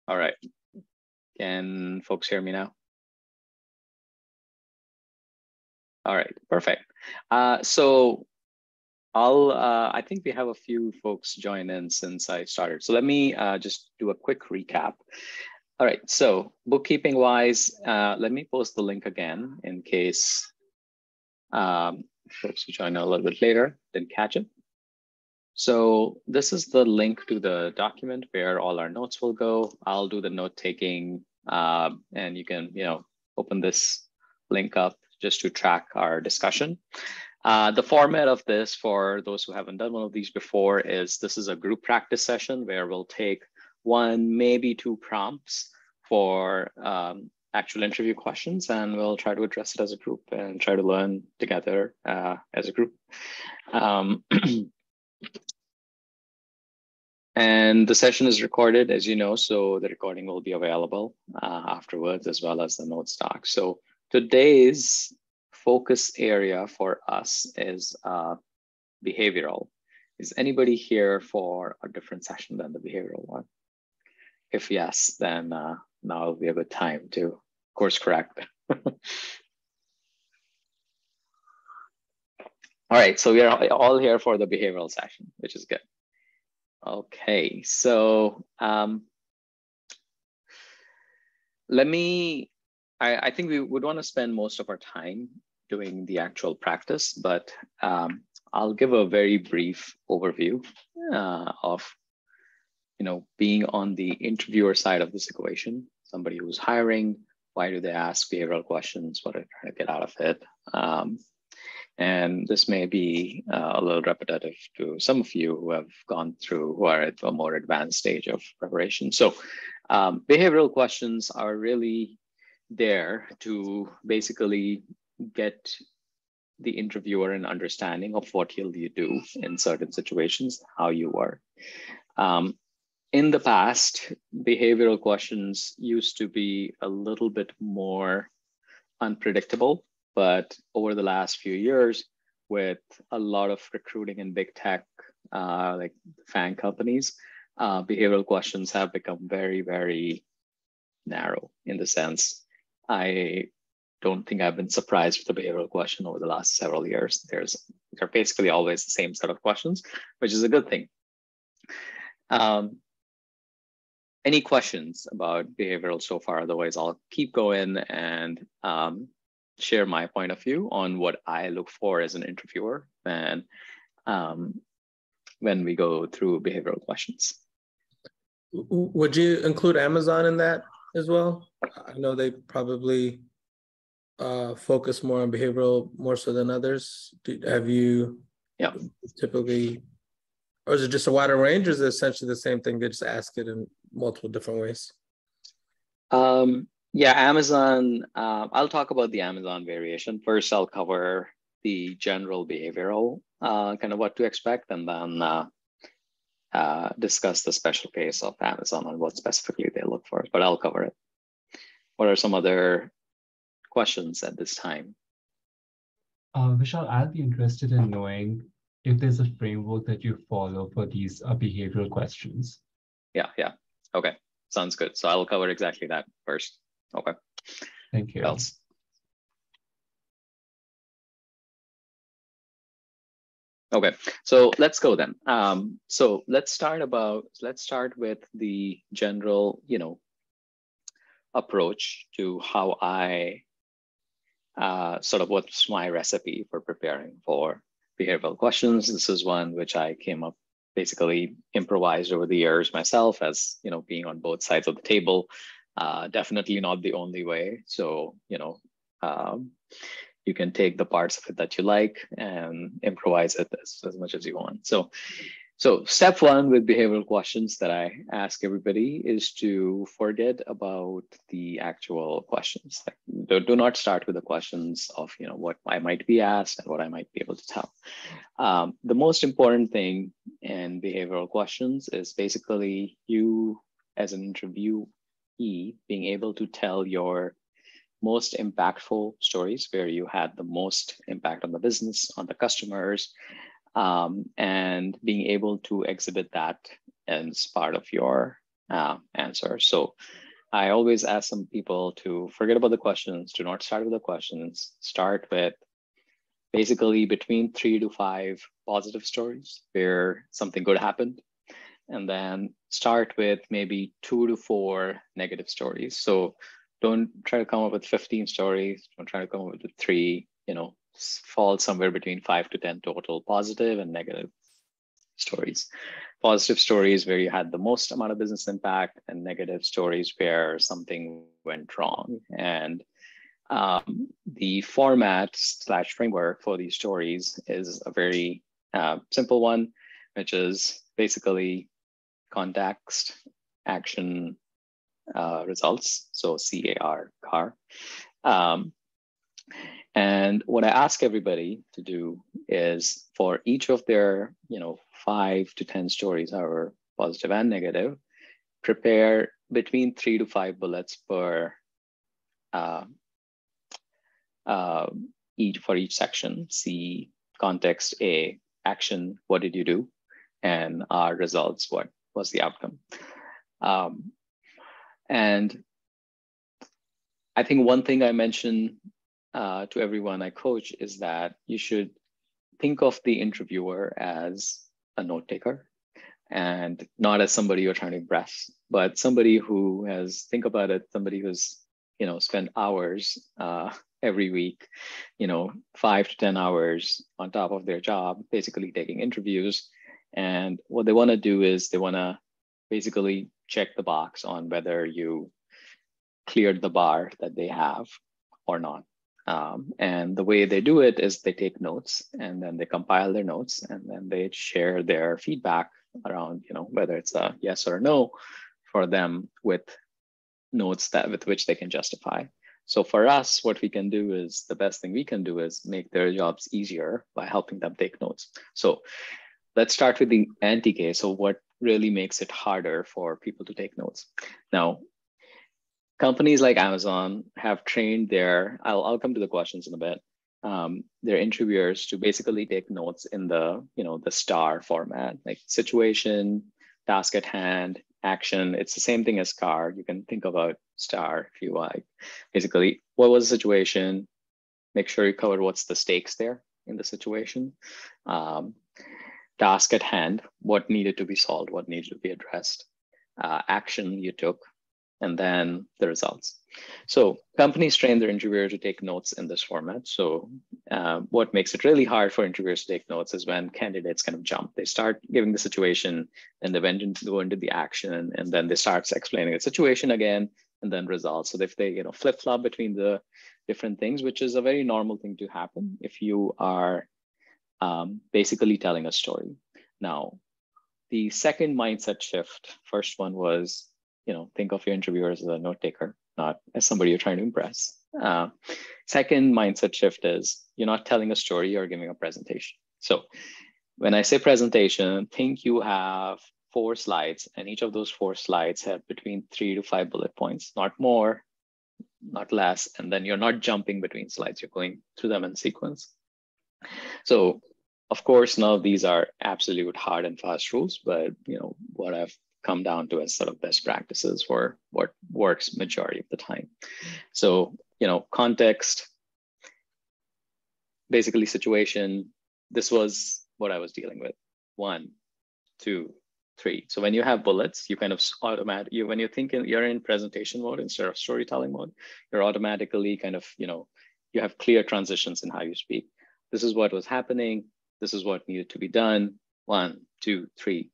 All right. Can folks hear me now? All right, perfect. So I think we have a few folks join in since I started. So let me just do a quick recap. All right, so bookkeeping wise, let me post the link again in case folks who join a little bit later didn't catch it. So this is the link to the document where all our notes will go. I'll do the note taking and you can, open this link up just to track our discussion. The format of this, for those who haven't done one of these before, is this is a group practice session where we'll take one, maybe two prompts for actual interview questions, and we'll try to address it as a group and try to learn together as a group. And the session is recorded, as you know, so the recording will be available afterwards, as well as the notes doc. So today's focus area for us is behavioral. Is anybody here for a different session than the behavioral one? If yes, then now will be a good time to course correct. All right, so we are all here for the behavioral session, which is good. Okay, so I think we would want to spend most of our time doing the actual practice, but I'll give a very brief overview of, being on the interviewer side of this equation, somebody who's hiring, why do they ask behavioral questions, what are they trying to get out of it? And this may be a little repetitive to some of you who have gone through, who are at a more advanced stage of preparation. So behavioral questions are really there to basically get the interviewer an understanding of what will you do in certain situations, how you work. In the past, behavioral questions used to be a little bit more unpredictable. But over the last few years, with a lot of recruiting in big tech, like FANG companies, behavioral questions have become very, very narrow in the sense. I don't think I've been surprised with the behavioral question over the last several years. They're basically always the same set of questions, which is a good thing. Any questions about behavioral so far? Otherwise, I'll keep going and share my point of view on what I look for as an interviewer and when we go through behavioral questions. Would you include Amazon in that as well? I know they probably focus more on behavioral more so than others. Have you typically, or is it just a wider range, or is it essentially the same thing, they just ask it in multiple different ways? Yeah, Amazon, I'll talk about the Amazon variation. First, I'll cover the general behavioral, kind of what to expect, and then discuss the special case of Amazon and what specifically they look for, but I'll cover it. What are some other questions at this time? Vishal, I'll be interested in knowing if there's a framework that you follow for these behavioral questions. Yeah. Okay, sounds good. So I'll cover exactly that first. Okay. Thank you. What else? Okay, so let's go then. So let's start with the general, approach to how I sort of what's my recipe for preparing for behavioral questions. This is one which I came up, basically improvised over the years myself, as being on both sides of the table. Definitely not the only way. So, you can take the parts of it that you like and improvise it as much as you want. So step one with behavioral questions that I ask everybody is to forget about the actual questions. Like, do not start with the questions of what I might be asked and what I might be able to tell. The most important thing in behavioral questions is basically you as an interviewee being able to tell your most impactful stories where you had the most impact on the business, on the customers, and being able to exhibit that as part of your answer. So I always ask some people to forget about the questions, do not start with the questions, start with basically between 3 to 5 positive stories where something good happened, and then start with maybe 2 to 4 negative stories. So don't try to come up with 15 stories, don't try to come up with 3, fall somewhere between 5 to 10 total positive and negative stories. Positive stories where you had the most amount of business impact, and negative stories where something went wrong. And the format / framework for these stories is a very simple one, which is basically context, action, results. So CAR, CAR. And what I ask everybody to do is for each of their, 5 to 10 stories, however positive and negative, prepare between 3 to 5 bullets per for each section. C, context, A, action, what did you do? And R, results, what was the outcome? And I think one thing I mentioned to everyone I coach is that you should think of the interviewer as a note taker, and not as somebody you're trying to impress, but somebody who has, think about it, somebody who's, spent hours every week, 5 to 10 hours on top of their job, basically taking interviews. And what they want to do is they want to basically check the box on whether you cleared the bar that they have or not. And the way they do it is they take notes, and then they compile their notes, and then they share their feedback around, whether it's a yes or a no for them, with notes with which they can justify. So for us, what we can do is, the best thing we can do is make their jobs easier by helping them take notes. So let's start with the anti-case. So what really makes it harder for people to take notes? Now, companies like Amazon have trained I'll come to the questions in a bit, their interviewers to basically take notes in the, the STAR format, like situation, task at hand, action. It's the same thing as CAR. You can think about STAR if you like. Basically, what was the situation? Make sure you cover what's the stakes there in the situation. Task at hand, what needed to be solved, what needed to be addressed. Action you took, and then the results. So companies train their interviewer to take notes in this format. So what makes it really hard for interviewers to take notes is when candidates kind of jump. They start giving the situation, and they go into the action, and then they start explaining the situation again, and then results. So if they flip-flop between the different things, which is a very normal thing to happen if you are basically telling a story. Now, the second mindset shift, first one was, think of your interviewer as a note taker, not as somebody you're trying to impress. Second mindset shift is, you're not telling a story, you're giving a presentation. So when I say presentation, think you have 4 slides, and each of those 4 slides have between 3 to 5 bullet points, not more, not less. And then you're not jumping between slides, you're going through them in sequence. So of course, none of these are absolute hard and fast rules, but what I've come down to as sort of best practices for what works majority of the time. So, context, basically situation, this was what I was dealing with. 1, 2, 3. So when you have bullets, you kind of when you're thinking you're in presentation mode instead of storytelling mode, you're automatically kind of, you have clear transitions in how you speak. This is what was happening. This is what needed to be done. 1, 2, 3.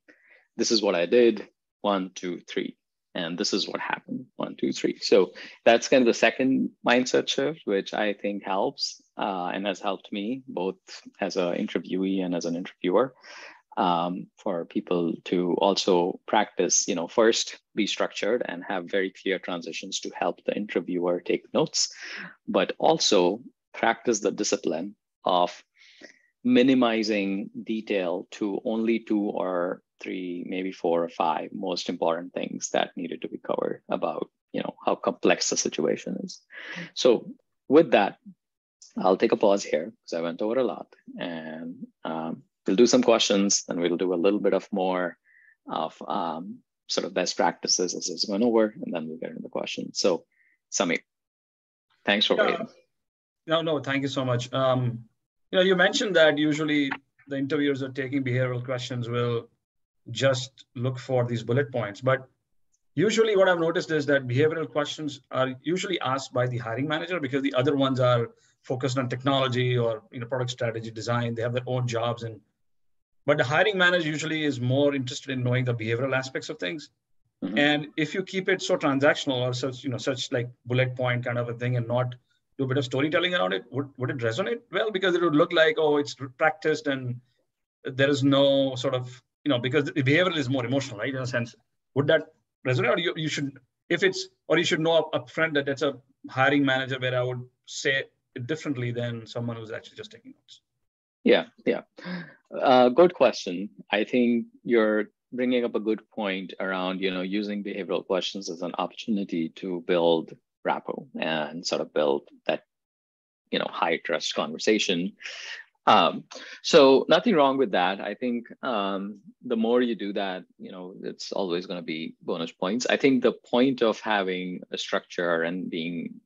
This is what I did. 1, 2, 3. And this is what happened. 1, 2, 3. So that's kind of the second mindset shift, which I think helps and has helped me both as an interviewee and as an interviewer, for people to also practice, first be structured and have very clear transitions to help the interviewer take notes, but also practice the discipline of minimizing detail to only 2 or 3, maybe 4 or 5 most important things that needed to be covered about, how complex the situation is. So with that, I'll take a pause here because I went over a lot, and we'll do some questions, and we'll do a little bit of more of sort of best practices as it's going over, and then we'll get into the questions. So, Samir, thanks for waiting. No, thank you so much. You mentioned that usually the interviewers are taking behavioral questions will just look for these bullet points. But usually what I've noticed is that behavioral questions are usually asked by the hiring manager because the other ones are focused on technology or product strategy design. They have their own jobs. But the hiring manager usually is more interested in knowing the behavioral aspects of things. Mm-hmm. And if you keep it so transactional or such like bullet point kind of a thing and not do a bit of storytelling around it, would it resonate well? Because it would look like, oh, it's practiced and there is no sort of, because the behavioral is more emotional, right? In a sense, would that resonate? Or you should, you should know upfront that that's a hiring manager where I would say it differently than someone who's actually just taking notes. Yeah. Good question. I think you're bringing up a good point around, using behavioral questions as an opportunity to build rapport and sort of build that, high trust conversation. So nothing wrong with that. I think the more you do that, it's always going to be bonus points. I think the point of having a structure and being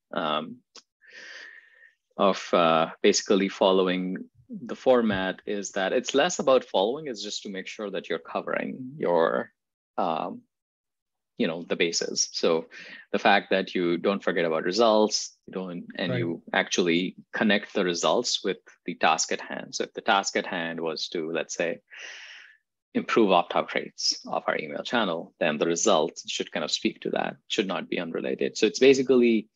basically following the format is that it's less about following, it's just to make sure that you're covering your the bases. So the fact that you don't forget about results, you actually connect the results with the task at hand. So if the task at hand was to, let's say, improve opt-out rates of our email channel, then the results should kind of speak to that, should not be unrelated. So it's basically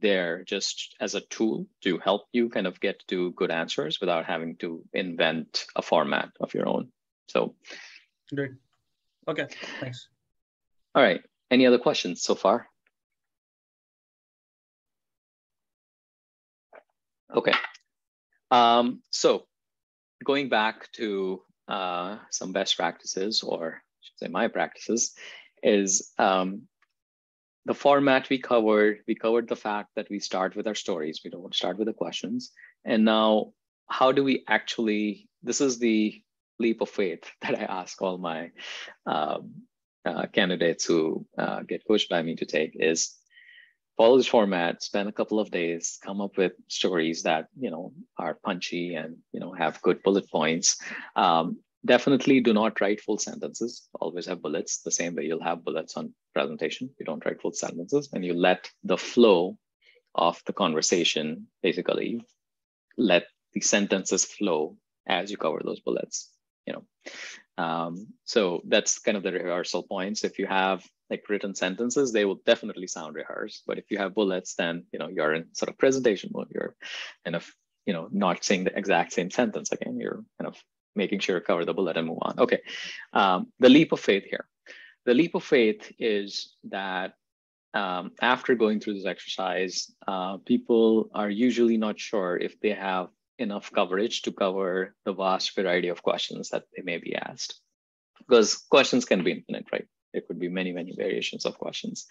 there just as a tool to help you kind of get to good answers without having to invent a format of your own. So great. Okay, thanks. All right. Any other questions so far? Okay. So going back to some best practices, or I should say my practices, is the format we covered the fact that we start with our stories. We don't start with the questions. And now, how do we actually, this is the leap of faith that I ask all my candidates who get coached by me to take, is follow this format, spend a couple of days, come up with stories that are punchy and have good bullet points. Definitely do not write full sentences. Always have bullets. The same way you'll have bullets on presentation. You don't write full sentences, and you let the flow of the conversation, basically let the sentences flow as you cover those bullets. So that's kind of the rehearsal points. If you have like written sentences, they will definitely sound rehearsed. But if you have bullets, then you're in sort of presentation mode. You're kind of not saying the exact same sentence again. You're kind of making sure to cover the bullet and move on. Okay, the leap of faith here. The leap of faith is that after going through this exercise, people are usually not sure if they have enough coverage to cover the vast variety of questions that they may be asked. Because questions can be infinite, right? There could be many, many variations of questions.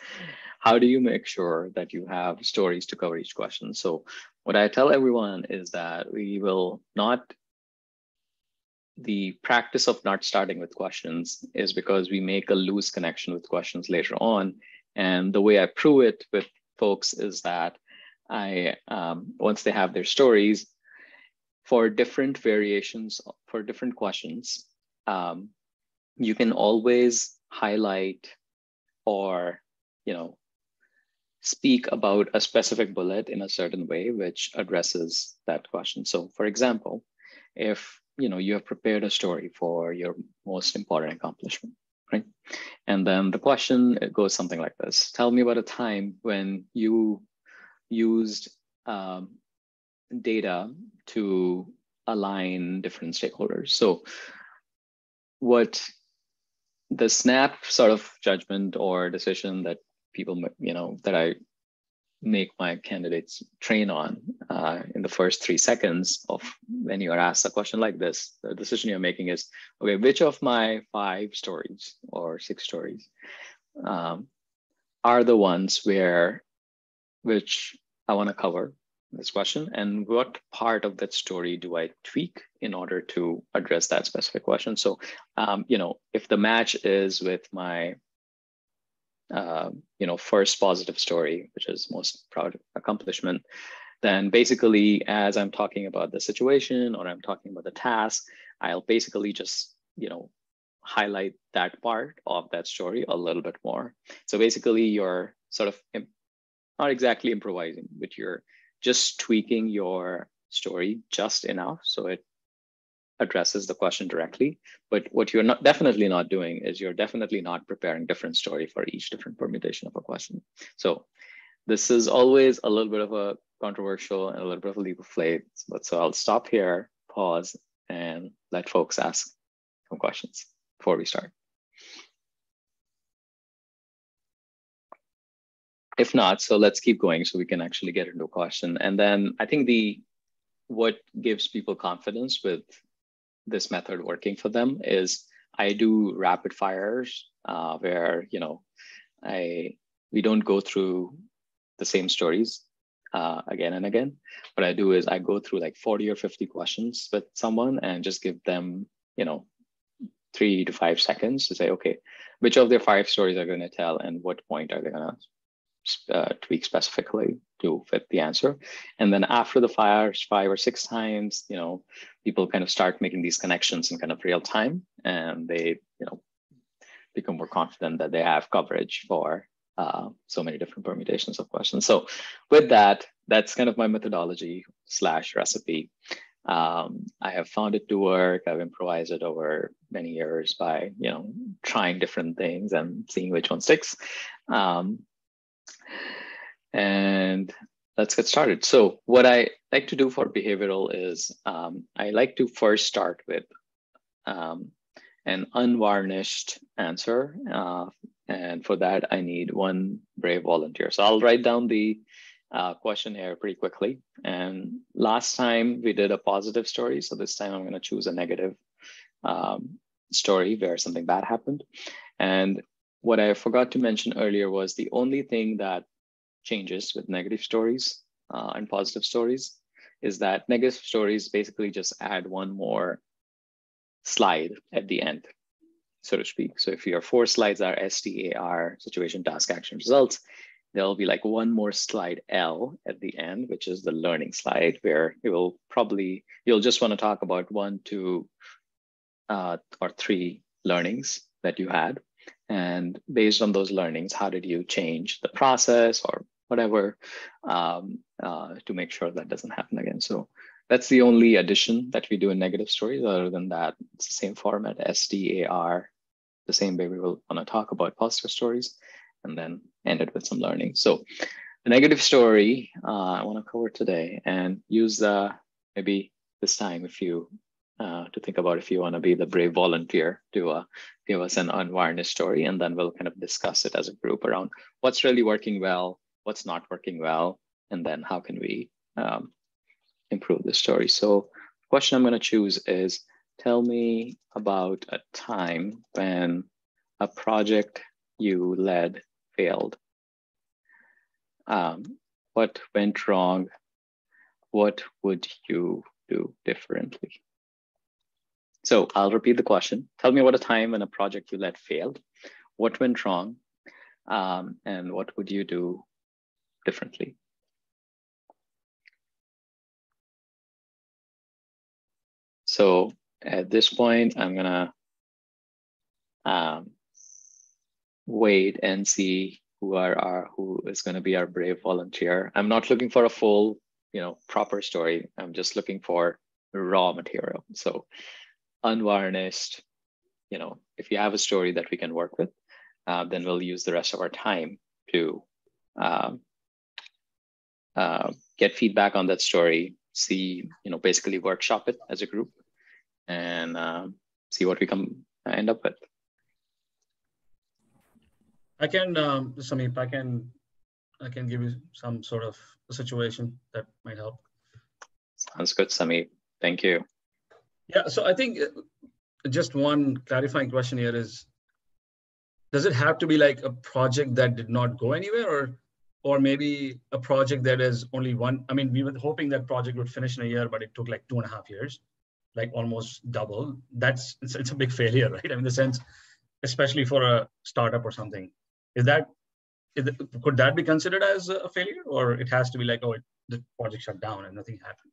How do you make sure that you have stories to cover each question? So what I tell everyone is that we will not, the practice of not starting with questions is because we make a loose connection with questions later on. And the way I prove it with folks is that once they have their stories, for different variations, for different questions, you can always highlight or, speak about a specific bullet in a certain way, which addresses that question. So for example, if, you have prepared a story for your most important accomplishment, right? And then the question, it goes something like this. Tell me about a time when you used data to align different stakeholders. So what the snap sort of judgment or decision that people, that I make my candidates train on in the first 3 seconds of when you are asked a question like this, the decision you're making is, okay, which of my 5 stories or 6 stories are the ones which I want to cover this question, and what part of that story do I tweak in order to address that specific question? So, if the match is with my first positive story, which is most proud accomplishment, then basically as I'm talking about the situation or I'm talking about the task, I'll basically just, highlight that part of that story a little bit more. So basically you're sort of not exactly improvising, but you're just tweaking your story just enough so it addresses the question directly. But what you're definitely not doing is you're definitely not preparing different story for each different permutation of a question. So this is always a little bit of a controversial and a little bit of a leap of faith. But so I'll stop here, pause, and let folks ask some questions before we start. If not, so let's keep going so we can actually get into a question. And then I think what gives people confidence with this method working for them is I do rapid fires where, we don't go through the same stories again and again. What I do is I go through like 40 or 50 questions with someone and just give them, 3 to 5 seconds to say, okay, which of their 5 stories are going to tell and what point are they going to tweak specifically to fit the answer. And then after the 5 or 6 times, people kind of start making these connections in kind of real time, and they, become more confident that they have coverage for so many different permutations of questions. So with that, that's kind of my methodology / recipe. I have found it to work. I've improvised it over many years by, trying different things and seeing which one sticks. And let's get started. So what I like to do for behavioral is I like to first start with an unvarnished answer. And for that, I need one brave volunteer. So I'll write down the question here pretty quickly. And last time we did a positive story. So this time I'm going to choose a negative story where something bad happened. And what I forgot to mention earlier was the only thing that changes with negative stories and positive stories is that negative stories basically just add one more slide at the end, so to speak. So if your 4 slides are STAR, situation, task, action, results, there'll be like one more slide L at the end, which is the learning slide, where you'll just want to talk about 1, 2, or 3 learnings that you had. And based on those learnings, how did you change the process or whatever to make sure that doesn't happen again? So that's the only addition that we do in negative stories. Other than that, it's the same format, STAR, the same way we will want to talk about positive stories and then end it with some learning. So the negative story I want to cover today and use maybe this time if you to think about if you want to be the brave volunteer to give us an unvarnished story, and then we'll kind of discuss it as a group around what's really working well, what's not working well, and then how can we improve the story. So the question I'm going to choose is, tell me about a time when a project you led failed. What went wrong? What would you do differently? So I'll repeat the question. Tell me about a time when a project you led failed. What went wrong? And what would you do differently? So at this point, I'm gonna wait and see who is gonna be our brave volunteer. I'm not looking for a full, proper story. I'm just looking for raw material. So unvarnished, if you have a story that we can work with, then we'll use the rest of our time to get feedback on that story, see, basically workshop it as a group and see what we can end up with. I can, Sameep, I can give you some sort of a situation that might help. Sounds good, Sameep. Thank you. Yeah, so I think just one clarifying question here is, does it have to be like a project that did not go anywhere, or maybe a project that is only one? I mean, we were hoping that project would finish in a year, but it took like 2.5 years, like almost double. It's a big failure, right? I mean, in the sense, especially for a startup or something. Is that could that be considered as a failure, or it has to be like, oh, the project shut down and nothing happened?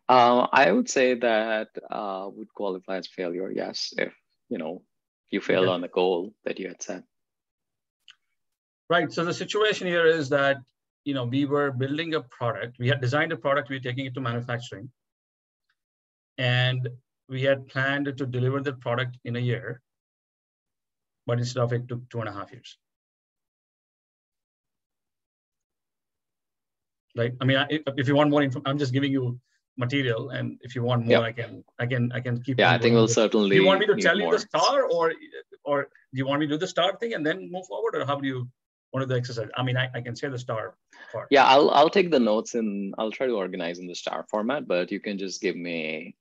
I would say that would qualify as failure, yes, if you failed on the goal that you had set. Right. So the situation here is that we were building a product. We had designed a product. We were taking it to manufacturing, and we had planned to deliver the product in a year, but instead of it took 2.5 years. Right. I mean, if you want more info, I'm just giving you material, and if you want more, I can keep. Yeah, I think we'll certainly. Do you want me to tell you the star, or do you want me to do the star thing and then move forward, or how do you want to do the exercise? I mean, I can say the star part. Yeah, I'll take the notes and I'll try to organize in the star format, but you can just give me,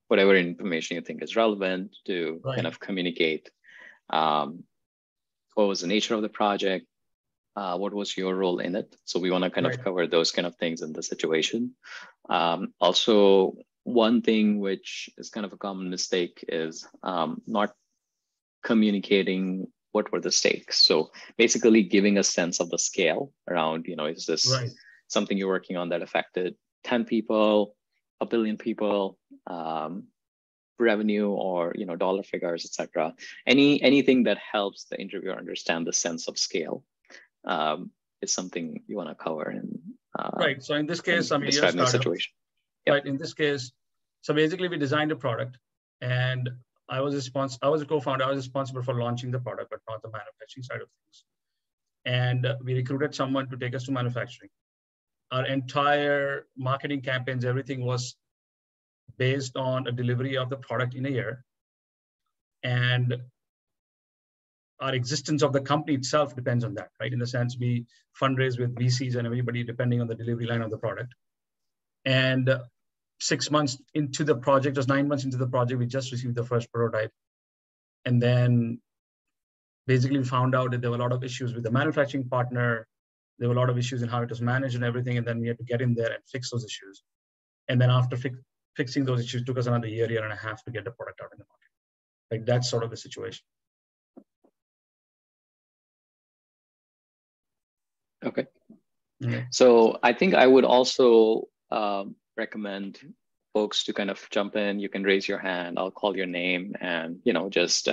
whatever information you think is relevant to kind of communicate. What was the nature of the project? What was your role in it? So we want to kind of cover those kind of things in the situation. Also, one thing which is kind of a common mistake is not communicating what were the stakes. So basically giving a sense of the scale around, is this something you're working on that affected 10 people, 1 billion people, revenue, or dollar figures, etc. Anything that helps the interviewer understand the sense of scale is something you want to cover. And right. So in this case, I mean, describing the situation. Right. In this case, so basically we designed a product, and I was a co-founder. I was responsible for launching the product, but not the manufacturing side of things. And we recruited someone to take us to manufacturing. Our entire marketing campaigns, everything was based on a delivery of the product in a year. And our existence of the company itself depends on that, right? In the sense we fundraise with VCs and everybody depending on the delivery line of the product. And 6 months into the project, just 9 months into the project, we just received the first prototype. And then basically we found out that there were a lot of issues with the manufacturing partner. There were a lot of issues in how it was managed and everything. And then we had to get in there and fix those issues. And then after fixing those issues, took us another year and a half to get the product out in the market. Like that's sort of the situation. Okay. So I think I would also recommend folks to kind of jump in. You can raise your hand. I'll call your name and, just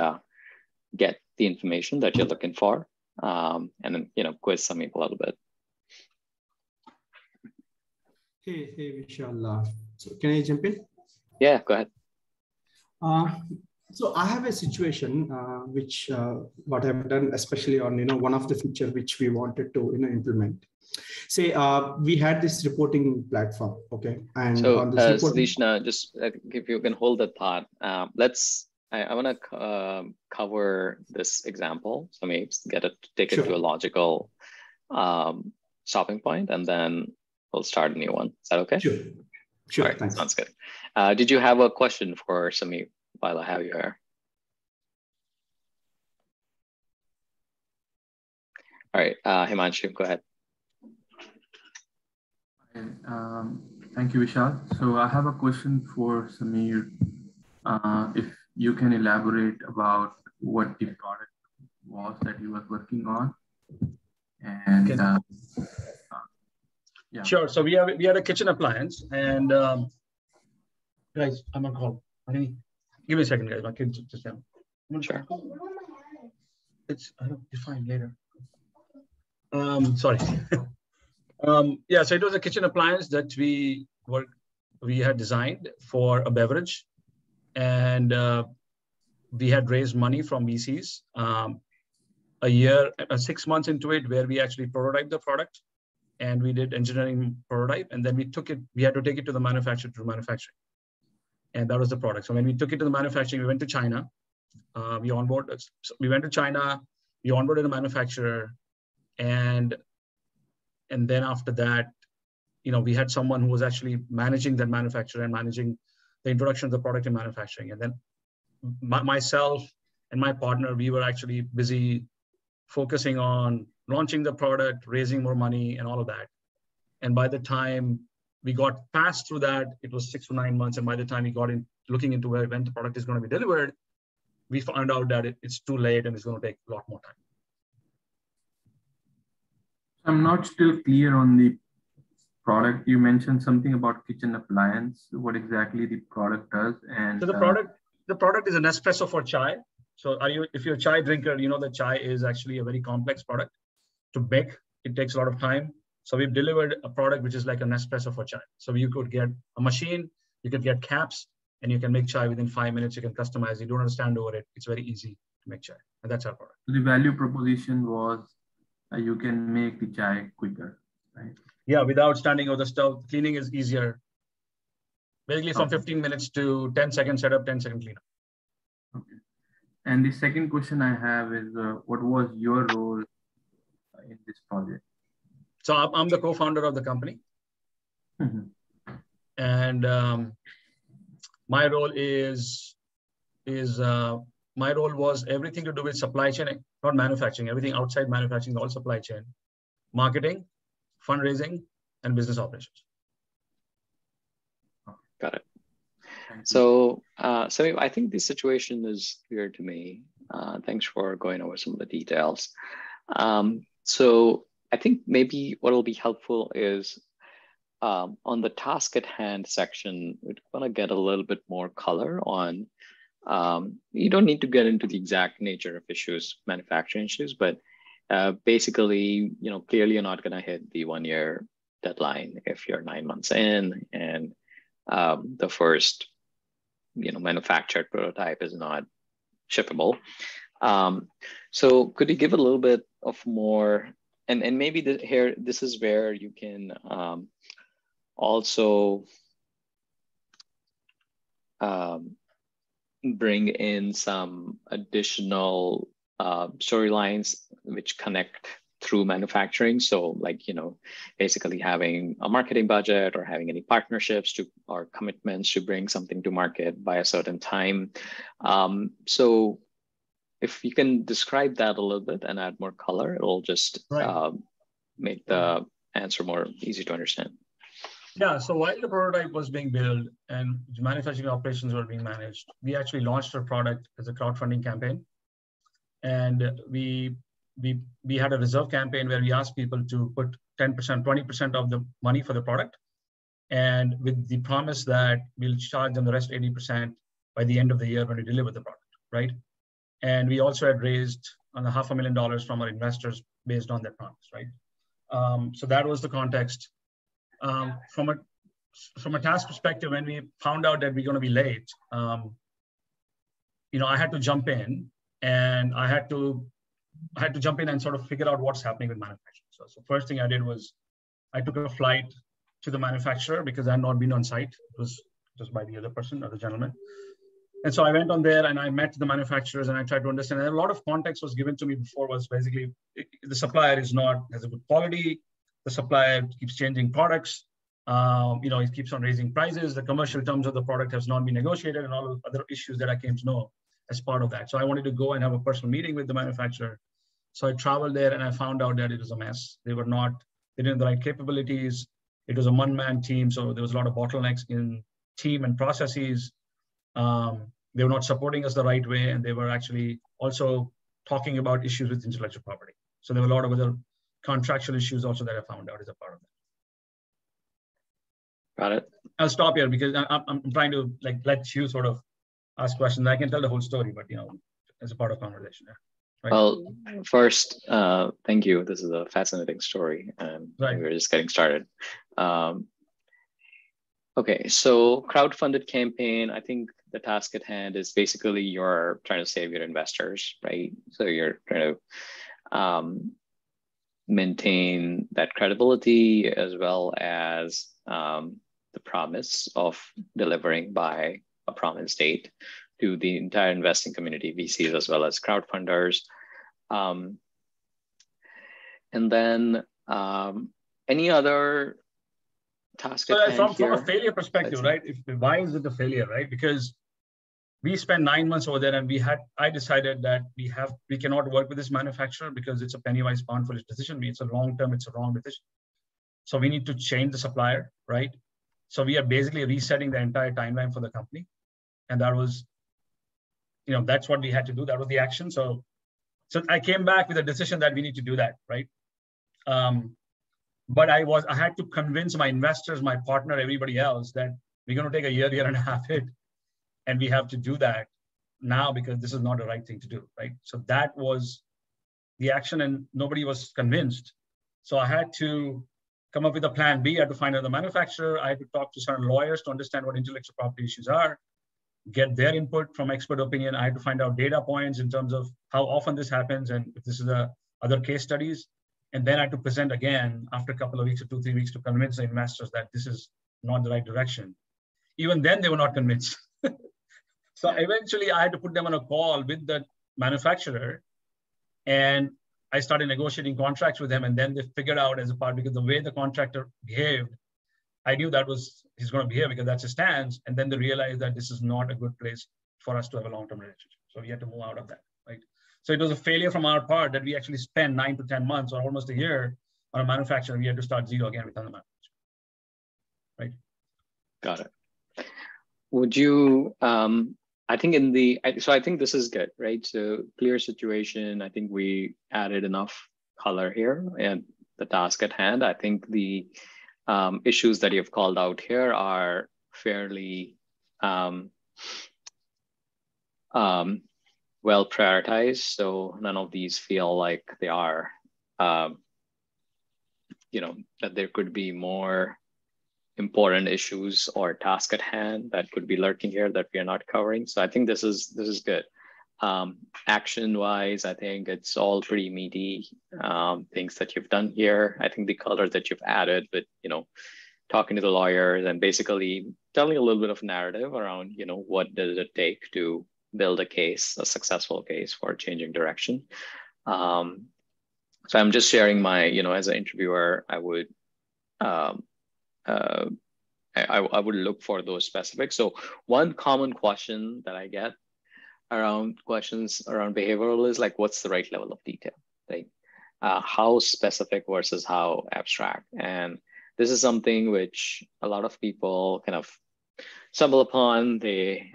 get the information that you're looking for. And then, quiz some people a little bit. Hey, Vishal. So can I jump in? Yeah, go ahead. So I have a situation which what I've done, especially on one of the feature which we wanted to implement. Say we had this reporting platform, okay, and so on this Salishna, just if you can hold the thought, I want to cover this example. So maybe take it to a logical stopping point, and then we'll start a new one. Is that okay? Sure. All right, thanks. Sounds good. Did you have a question for Samir while I have you here? All right, Himanshu, go ahead. Thank you, Vishal. So I have a question for Samir. If you can elaborate about what the product was that you were working on, and yeah. Sure. So we had a kitchen appliance, and guys, I'm on call. Give me a second, guys. My kids just down. Sure. It's fine later. Sorry. Yeah, so it was a kitchen appliance that we had designed for a beverage, and we had raised money from VCs 6 months into it, where we actually prototyped the product, and we did engineering prototype, and then we had to take it to the manufacturer to manufacturing, and that was the product. So when we took it to the manufacturing, we went to China. We went to China. We onboarded a manufacturer, and then after that, we had someone who was actually managing that manufacturer and managing the introduction of the product in manufacturing. And then myself and my partner, we were actually busy focusing on launching the product, raising more money, and all of that. And by the time we got passed through that, it was 6 to 9 months. And by the time we got in looking into when the product is going to be delivered, we found out that it's too late and it's going to take a lot more time. I'm not still clear on the product. You mentioned something about kitchen appliance. What exactly the product does? And so the product is an espresso for chai. So if you're a chai drinker, you know that chai is actually a very complex product to make. It takes a lot of time. So we've delivered a product which is like an espresso for chai. So you could get a machine, you could get caps, and you can make chai within 5 minutes. You can customize. You don't have to stand over it. It's very easy to make chai, and that's our product. The value proposition was you can make the chai quicker, right? Yeah, without standing over the stove. Cleaning is easier. Basically, from 15 minutes to 10 second setup, 10-second cleanup. Okay. And the second question I have is, what was your role in this project? So I'm the co-founder of the company. Mm-hmm. And my role was everything to do with supply chain, not manufacturing, everything outside manufacturing, all supply chain, marketing, fundraising, and business operations. Got it. So, Samir, I think the situation is clear to me. Thanks for going over some of the details. So I think maybe what will be helpful is on the task at hand section, we're going to get a little bit more color on, you don't need to get into the exact nature of issues, manufacturing issues, but basically, clearly you're not going to hit the 1-year deadline if you're 9 months in and the first, manufactured prototype is not shippable. So could you give a little bit of more, and maybe this is where you can also bring in some additional storylines which connect through manufacturing. So basically having a marketing budget or having any partnerships or commitments to bring something to market by a certain time. So if you can describe that a little bit and add more color, it'll just make the answer more easy to understand. Yeah, so while the prototype was being built and the manufacturing operations were being managed, we actually launched our product as a crowdfunding campaign. And we had a reserve campaign where we asked people to put 10%, 20% of the money for the product. And with the promise that we'll charge them the rest 80% by the end of the year when we deliver the product, right? And we also had raised $500,000 from our investors based on that promise, right? So that was the context. From a task perspective, when we found out that we're going to be late, I had to jump in, and I had to jump in and sort of figure out what's happening with manufacturing. So first thing I did was I took a flight to the manufacturer because I had not been on site. It was just by the other person or the gentleman. And so I went on there and I met the manufacturers and I tried to understand. And a lot of context was given to me before was basically the supplier has a good quality. The supplier keeps changing products. It keeps on raising prices. The commercial terms of the product has not been negotiated and all of other issues that I came to know as part of that. So I wanted to go and have a personal meeting with the manufacturer. So I traveled there and I found out that it was a mess. They didn't have the right capabilities. It was a one-man team. So there was a lot of bottlenecks in team and processes. They were not supporting us the right way. And they were actually also talking about issues with intellectual property. So there were a lot of other contractual issues also that I found out as a part of that. Got it. I'll stop here because I'm trying to let you sort of ask questions. I can tell the whole story, but as a part of conversation. Yeah. Right? Well, first, thank you. This is a fascinating story, and we're just getting started. Okay, so crowdfunded campaign. I think the task at hand is basically you're trying to save your investors, right? So you're trying to maintain that credibility as well as the promise of delivering by a promised date to the entire investing community, VCs as well as crowdfunders. And then any other task at hand from a failure perspective, right? Why is it a failure, right? Because we spent 9 months over there and I decided that we cannot work with this manufacturer because it's a penny-wise, pound-foolish decision. It's a long-term, it's a wrong decision. So we need to change the supplier, right? So we are basically resetting the entire timeline for the company. And that was, that's what we had to do. That was the action. So I came back with a decision that we need to do that, right? But I had to convince my investors, my partner, everybody else that we're going to take a year and a half hit, and we have to do that now because this is not the right thing to do, right? So that was the action, and nobody was convinced. So I had to come up with a plan B. I had to find another manufacturer. I had to talk to certain lawyers to understand what intellectual property issues are, get their input from expert opinion. I had to find out data points in terms of how often this happens and if this is other case studies. And then I had to present again after a couple of weeks or 2-3 weeks to convince the investors that this is not the right direction. Even then, they were not convinced. So eventually, I had to put them on a call with the manufacturer, and I started negotiating contracts with them. And then they figured out as a part, because the way the contractor behaved, I knew that was he's going to behave because that's his stance. And then they realized that this is not a good place for us to have a long-term relationship. So we had to move out of that, right? So it was a failure from our part that we actually spent 9 to 10 months or almost a year on a manufacturer. We had to start zero again with another manufacturer, right? Got it. Would you, I think I think this is good, right? So clear situation. I think we added enough color here and the task at hand. I think the issues that you've called out here are fairly well prioritized. So none of these feel like they are, that there could be more important issues or task at hand that could be lurking here that we are not covering. So I think this is good. Action wise, I think it's all pretty meaty things that you've done here. I think the color that you've added with, talking to the lawyers and basically telling a little bit of narrative around, what does it take to build a successful case for changing direction. So I'm just sharing my, as an interviewer, I would look for those specifics. So one common question that I get around questions around behavioral is like, what's the right level of detail, right? How specific versus how abstract? And this is something which a lot of people kind of stumble upon. They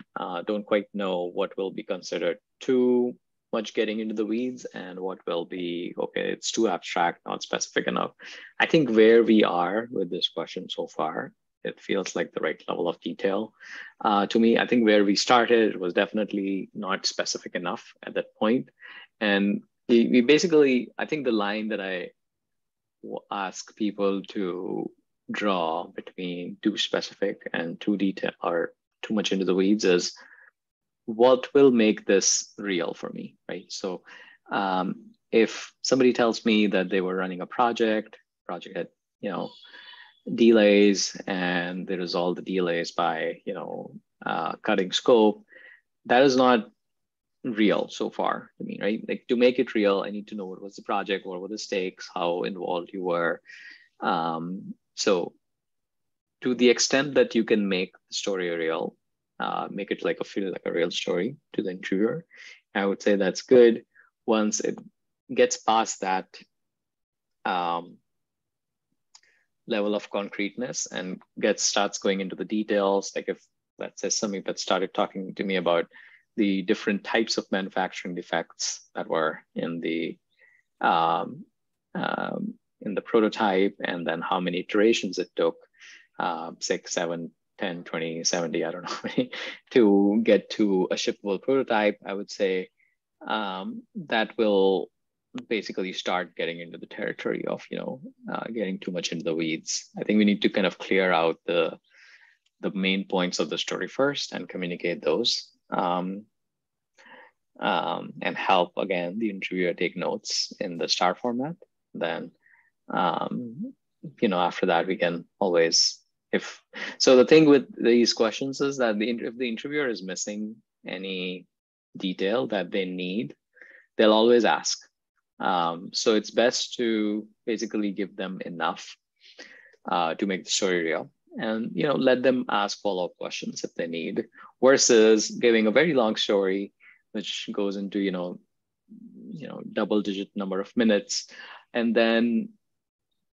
don't quite know what will be considered too much getting into the weeds and what will be, okay, it's too abstract, not specific enough. I think where we are with this question so far, it feels like the right level of detail. To me, I think where we started was definitely not specific enough at that point. And we basically, I think the line that I ask people to draw between too specific and too detailed or too much into the weeds is what will make this real for me, right? So if somebody tells me that they were running a project had, delays and they resolve the delays by, cutting scope, that is not real so far to me, right? Like to make it real, I need to know what was the project, what were the stakes, how involved you were. So to the extent that you can make the story real, make it feel like a real story to the interviewer, I would say that's good. Once it gets past that level of concreteness and starts going into the details, like if let's say Samit started talking to me about the different types of manufacturing defects that were in the prototype, and then how many iterations it took, 6, 7, 10, 20, 70, I don't know, to get to a shippable prototype, I would say that will basically start getting into the territory of, getting too much into the weeds. I think we need to kind of clear out the main points of the story first and communicate those. And help, again, the interviewer take notes in the STAR format. Then, after that, we can always, so the thing with these questions is that if the interviewer is missing any detail that they need, they'll always ask. So it's best to basically give them enough to make the story real, and let them ask follow-up questions if they need, versus giving a very long story which goes into double-digit number of minutes, and then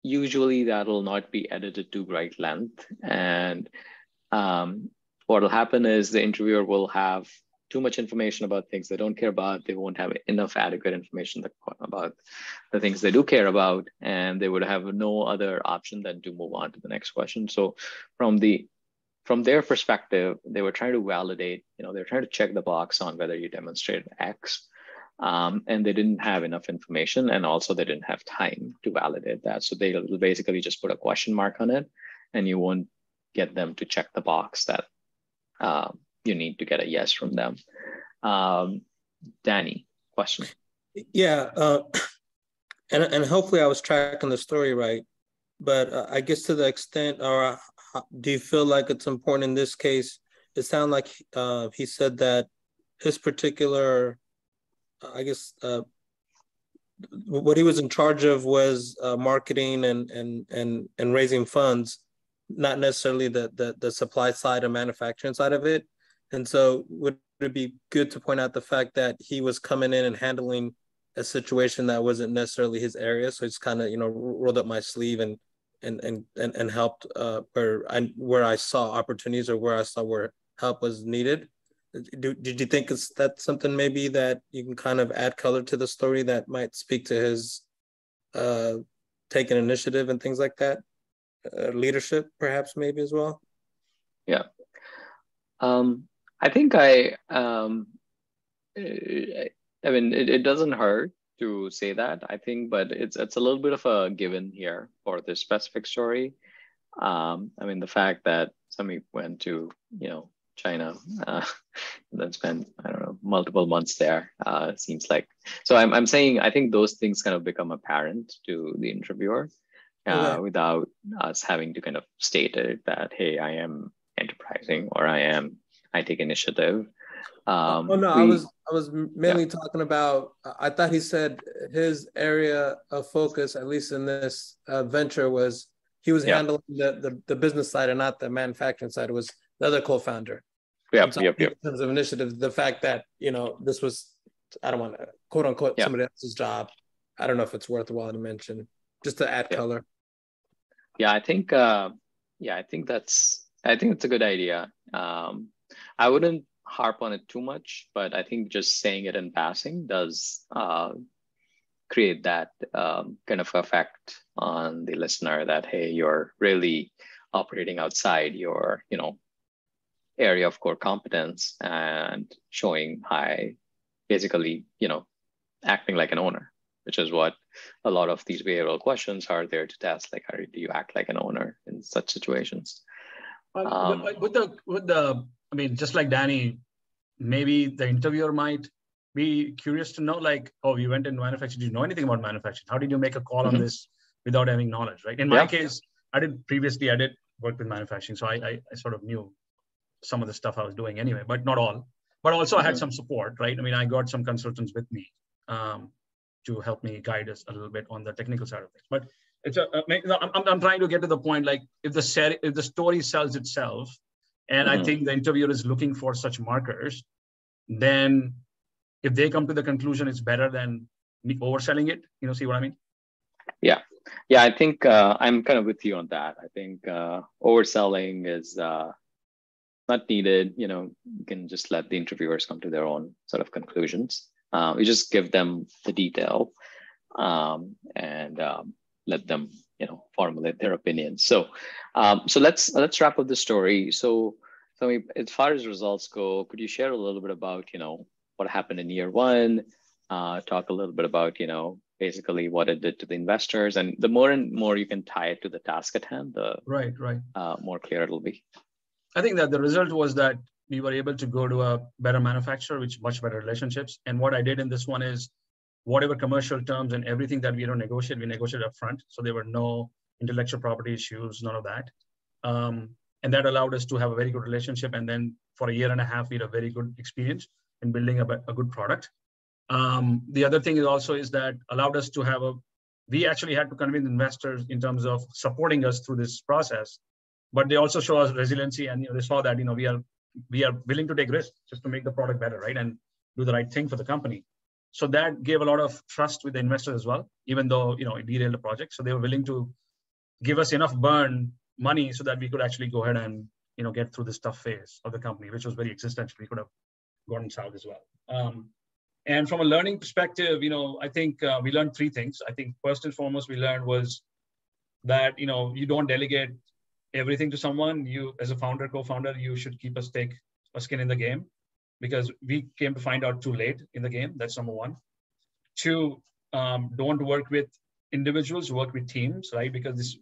usually that will not be edited to great length. And what will happen is the interviewer will have too much information about things they don't care about. They won't have enough adequate information about the things they do care about, and they would have no other option than to move on to the next question. So from their perspective, they were trying to validate, they're trying to check the box on whether you demonstrated X, and they didn't have enough information, and also they didn't have time to validate that. So they basically just put a question mark on it, and you won't get them to check the box that you need to get a yes from them. Danny, question. Yeah, and hopefully I was tracking the story right, but I guess to the extent, or do you feel like it's important in this case? It sounded like he said that his particular, I guess, what he was in charge of was marketing and raising funds, not necessarily the supply side or manufacturing side of it. And so would it be good to point out the fact that he was coming in and handling a situation that wasn't necessarily his area? So it's kind of, rolled up my sleeve and helped where I saw opportunities, or where I saw where help was needed. Did you think that's something maybe that you can kind of add color to the story that might speak to his taking initiative and things like that? Leadership, perhaps, maybe as well? Yeah. I think I mean, it doesn't hurt to say that, I think, but it's a little bit of a given here for this specific story. I mean, the fact that somebody went to, China, and then spent, I don't know, multiple months there, seems like. So I'm saying, I think those things kind of become apparent to the interviewer without us having to kind of state it that, hey, I am enterprising, or I take initiative. I was mainly talking about, I thought he said his area of focus, at least in this venture, was he was handling the business side and not the manufacturing side. It was the other co-founder. In terms of initiative, the fact that, this was, I don't want to quote unquote somebody else's job. I don't know if it's worthwhile to mention, just to add color. Yeah, I think that's a good idea. I wouldn't harp on it too much, but I think just saying it in passing does create that kind of effect on the listener that, hey, you're really operating outside your, area of core competence and showing high, basically, acting like an owner, which is what a lot of these behavioral questions are there to test. Like, how do you act like an owner in such situations? I mean, just like Danny, maybe the interviewer might be curious to know, like, oh, you went into manufacturing. Do you know anything about manufacturing? How did you make a call on this without having knowledge, right? In my case, I did work with manufacturing. So I sort of knew some of the stuff I was doing anyway, but not all. But also I had some support, right? I mean, I got some consultants with me to help me guide us a little bit on the technical side of things. But it's I'm trying to get to the point, like, if the story sells itself, and I think the interviewer is looking for such markers, then if they come to the conclusion it's better than me overselling it, see what I mean? Yeah, I think I'm kind of with you on that. I think overselling is not needed. You can just let the interviewers come to their own sort of conclusions. We just give them the detail and let them, formulate their opinions. So let's wrap up the story. So as far as results go, could you share a little bit about, what happened in year one? Talk a little bit about, basically what it did to the investors, and the more and more you can tie it to the task at hand, the more clear it'll be. I think that the result was that we were able to go to a better manufacturer, which much better relationships. And what I did in this one is whatever commercial terms and everything that we don't negotiate, we negotiated up front. So there were no intellectual property issues, none of that. And that allowed us to have a very good relationship. And then for a year and a half, we had a very good experience in building a good product. The other thing is that allowed us to have we actually had to convince investors in terms of supporting us through this process, but they also show us resiliency, and they saw that we are willing to take risks just to make the product better, right, and do the right thing for the company. So that gave a lot of trust with the investors as well, even though it derailed the project. So they were willing to give us enough burn money so that we could actually go ahead and get through this tough phase of the company, which was very existential. We could have gone south as well. And from a learning perspective, I think we learned three things. I think first and foremost, we learned was that, you don't delegate everything to someone. You, as a founder, co-founder, you should keep a skin in the game, because we came to find out too late in the game. That's number one. Two, don't work with individuals, work with teams, right? Because this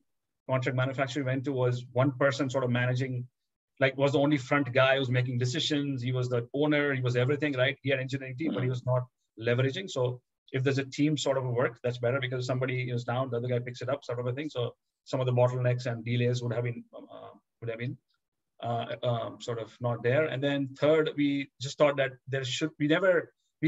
contract manufacturer we went to was one person sort of managing, like was the only front guy who was making decisions. He was the owner, he was everything, right? He had engineering team, but he was not leveraging. So if there's a team sort of work, that's better, because somebody is down, the other guy picks it up, sort of a thing. So some of the bottlenecks and delays would have been sort of not there. And then third, we just thought that there should be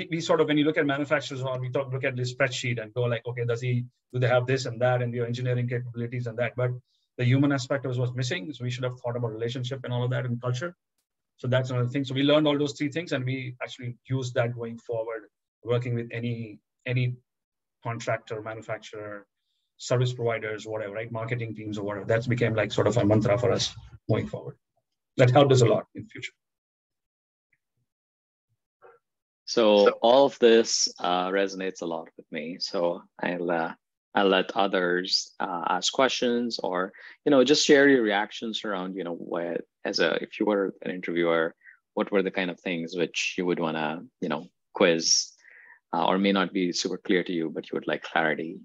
we sort of, when you look at manufacturers, or we look at this spreadsheet and go like, okay, do they have this and that and your engineering capabilities and that, but the human aspect was missing. So we should have thought about relationship and all of that and culture. So that's another thing. So we learned all those three things, and we actually used that going forward, working with any contractor, manufacturer, service providers, whatever, right? Marketing teams or whatever. That became like sort of a mantra for us going forward. That helped us a lot in future. So all of this resonates a lot with me. So I'll let others ask questions, or just share your reactions around if you were an interviewer, what were the kind of things which you would want to quiz, or may not be super clear to you, but you would like clarity.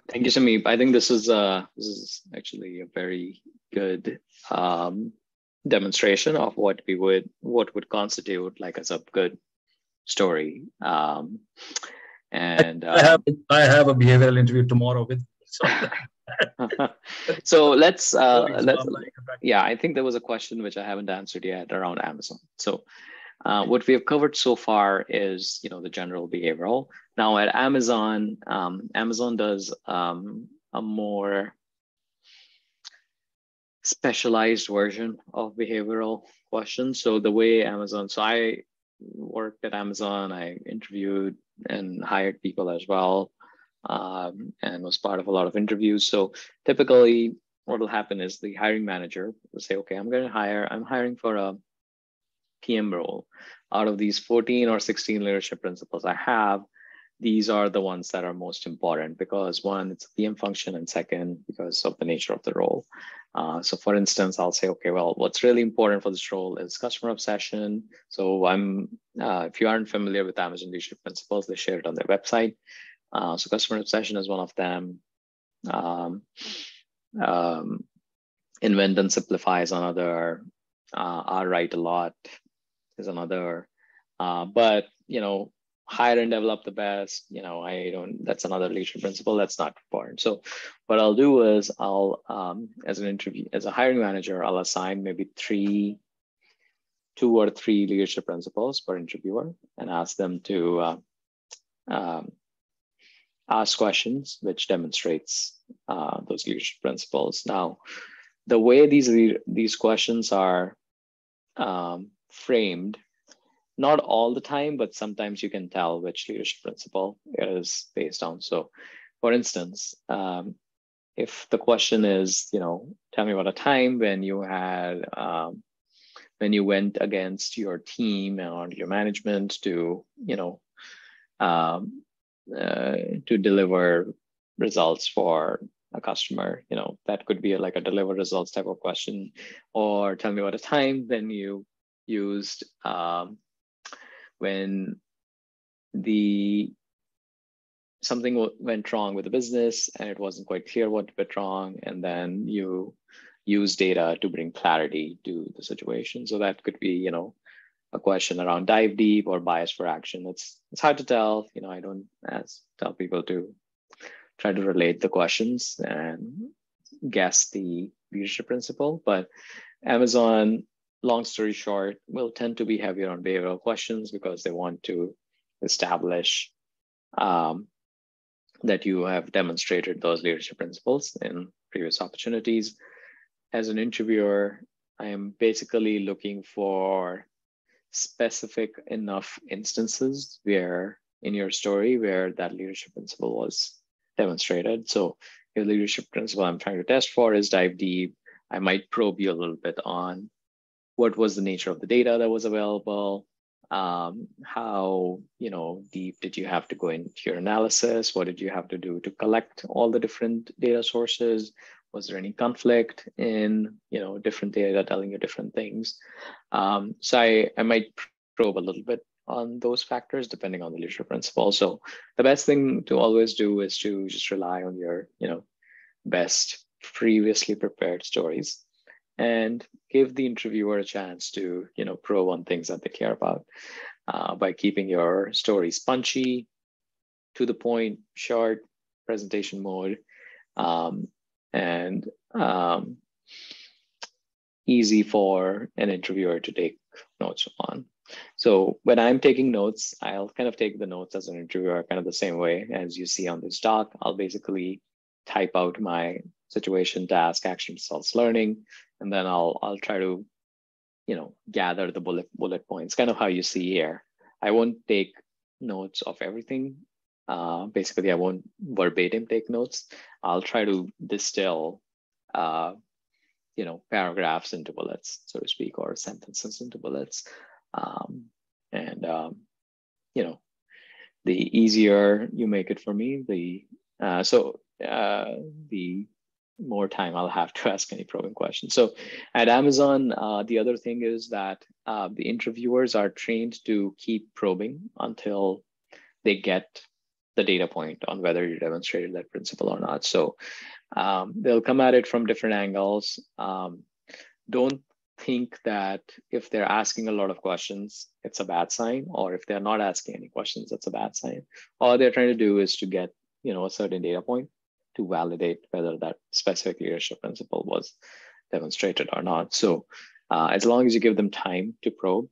Thank you, Sameep. I think this is actually a very good demonstration of what would constitute like as a good story. And I have a behavioral interview tomorrow with. So let's yeah, I think there was a question which I haven't answered yet around Amazon. So what we have covered so far is the general behavioral. Now at Amazon, Amazon does a more specialized version of behavioral questions. So the way Amazon, so I worked at Amazon, I interviewed and hired people as well, and was part of a lot of interviews. So typically what will happen is the hiring manager will say, okay, I'm hiring for a PM role. Out of these 14 or 16 leadership principles I have, these are the ones that are most important, because one, it's a PM function, and second, because of the nature of the role. So for instance, I'll say, okay, well, what's really important for this role is customer obsession. So if you aren't familiar with Amazon leadership principles, they share it on their website. So customer obsession is one of them. Invent and simplify is another. I'll write a lot is another. But hire and develop the best, that's another leadership principle. That's not important. So what I'll do is as a hiring manager, I'll assign maybe 2 or 3 leadership principles per interviewer, and ask them to ask questions which demonstrates those leadership principles. Now, the way these questions are framed, not all the time, but sometimes you can tell which leadership principle is based on. So for instance, if the question is, tell me about a time when you went against your team and your management to deliver results for a customer, that could be like a deliver results type of question. Or tell me about a time when you used when something went wrong with the business and it wasn't quite clear what went wrong, and then you use data to bring clarity to the situation. So that could be, a question around dive deep or bias for action. It's hard to tell. I don't tell people to try to relate the questions and guess the leadership principle, but Amazon, long story short, will tend to be heavier on behavioral questions because they want to establish that you have demonstrated those leadership principles in previous opportunities. As an interviewer, I am basically looking for specific enough instances where in your story where that leadership principle was demonstrated. So if leadership principle I'm trying to test for is dive deep, I might probe you a little bit on what was the nature of the data that was available, how deep did you have to go into your analysis, what did you have to do to collect all the different data sources, was there any conflict in different data telling you different things. So I might probe a little bit on those factors depending on the leadership principle. So the best thing to always do is to just rely on your best previously prepared stories and give the interviewer a chance to probe on things that they care about by keeping your stories punchy, to the point, short, presentation mode, and easy for an interviewer to take notes on. So when I'm taking notes, I'll kind of take the notes as an interviewer kind of the same way as you see on this doc. I'll basically type out my situation, task, action, results, learning, and then I'll try to gather the bullet points, kind of how you see here. I won't take notes of everything. Basically, I won't verbatim take notes. I'll try to distill paragraphs into bullets, so to speak, or sentences into bullets. The easier you make it for me, the more time I'll have to ask any probing questions. So at Amazon, the other thing is that the interviewers are trained to keep probing until they get the data point on whether you demonstrated that principle or not. So they'll come at it from different angles. Don't think that if they're asking a lot of questions, it's a bad sign, or if they're not asking any questions, that's a bad sign. All they're trying to do is to get a certain data point to validate whether that specific leadership principle was demonstrated or not. So as long as you give them time to probe,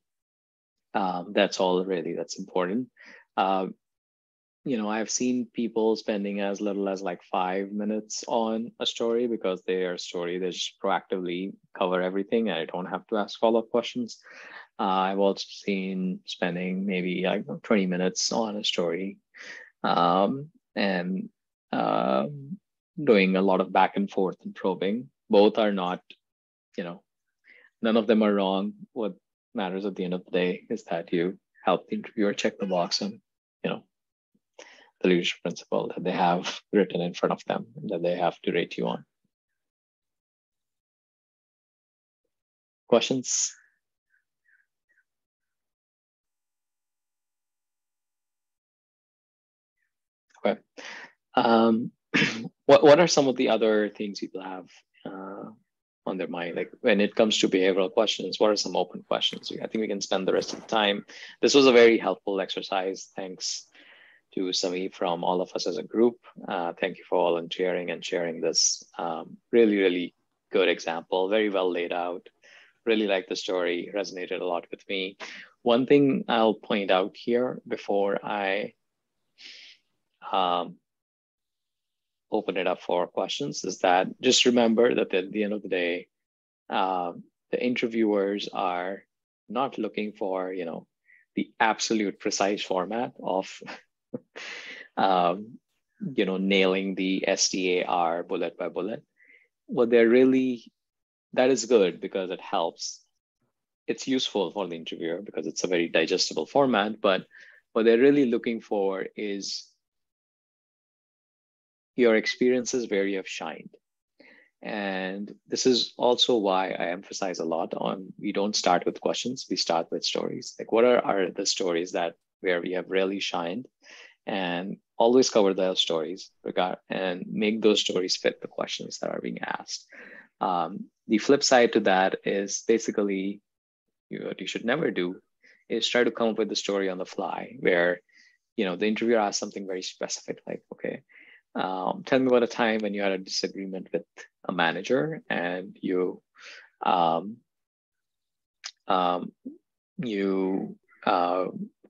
that's all really that's important. I've seen people spending as little as like 5 minutes on a story because their story, they just proactively cover everything and I don't have to ask follow-up questions. I've also seen spending maybe like 20 minutes on a story and doing a lot of back and forth and probing. Both are not, none of them are wrong. What matters at the end of the day is that you help the interviewer check the box on, the leadership principle that they have written in front of them that they have to rate you on. Questions? Okay. What are some of the other things people have on their mind? Like when it comes to behavioral questions, what are some open questions? I think we can spend the rest of the time. This was a very helpful exercise. Thanks to Sami from all of us as a group. Thank you for volunteering and sharing this really, really good example, very well laid out. Really like the story, resonated a lot with me. One thing I'll point out here before I open it up for questions is that just remember that at the end of the day, the interviewers are not looking for, the absolute precise format of nailing the STAR bullet by bullet. Well, that is good because it helps. It's useful for the interviewer because it's a very digestible format, but what they're really looking for is your experiences where you have shined. And this is also why I emphasize a lot on, we don't start with questions, we start with stories. Like what are the stories where we have really shined, and always cover those stories and make those stories fit the questions that are being asked. The flip side to that is basically what you should never do is try to come up with the story on the fly where, the interviewer asks something very specific, like, okay, tell me about a time when you had a disagreement with a manager and you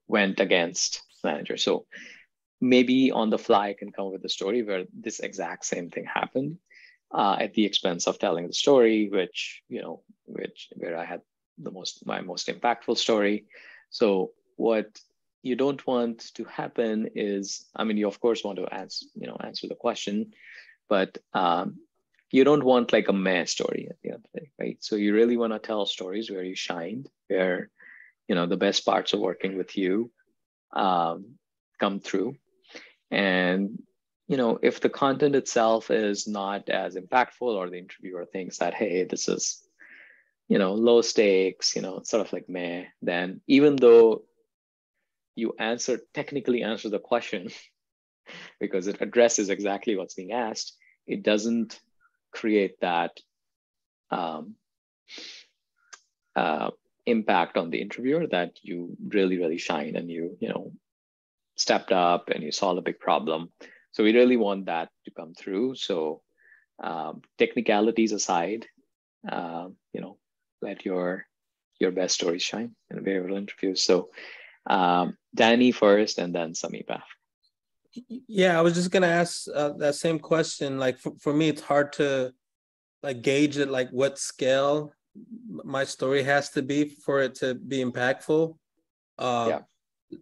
went against the manager. So maybe on the fly, I can come up with a story where this exact same thing happened at the expense of telling the story, where I had my most impactful story. So what you don't want to happen is, I mean, you of course want to answer the question, but you don't want like a meh story at the end of the day, right? So you really want to tell stories where you shined, where, the best parts of working with you come through. And, if the content itself is not as impactful, or the interviewer thinks that, hey, this is, low stakes, sort of like meh, then even though you technically answer the question because it addresses exactly what's being asked, it doesn't create that impact on the interviewer that you really, really shine and you stepped up and you solved a big problem. So we really want that to come through. So technicalities aside, let your best stories shine in a behavioral interview. So Danny first and then Sameep. Yeah, I was just gonna ask that same question. Like for me, it's hard to like gauge it, like what scale my story has to be for it to be impactful. Yeah.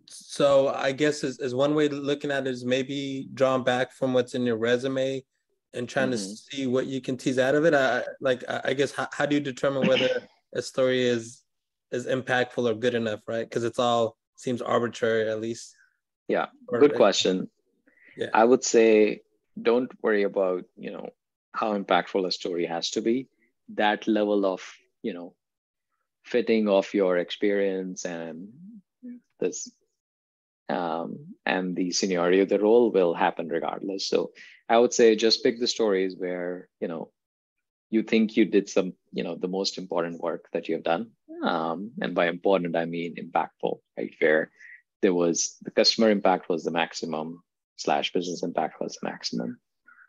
So I guess is one way of looking at it is maybe drawing back from what's in your resume and trying to see what you can tease out of it. I guess how do you determine whether a story is impactful or good enough, right? Because it's all seems arbitrary, at least. Yeah, good question. Yeah. I would say don't worry about, how impactful a story has to be. That level of, fitting of your experience and this and the seniority of the role will happen regardless. So I would say just pick the stories where, you think you did some, the most important work that you have done. And by important, I mean impactful, right? Where there was the customer impact was the maximum / business impact was the maximum,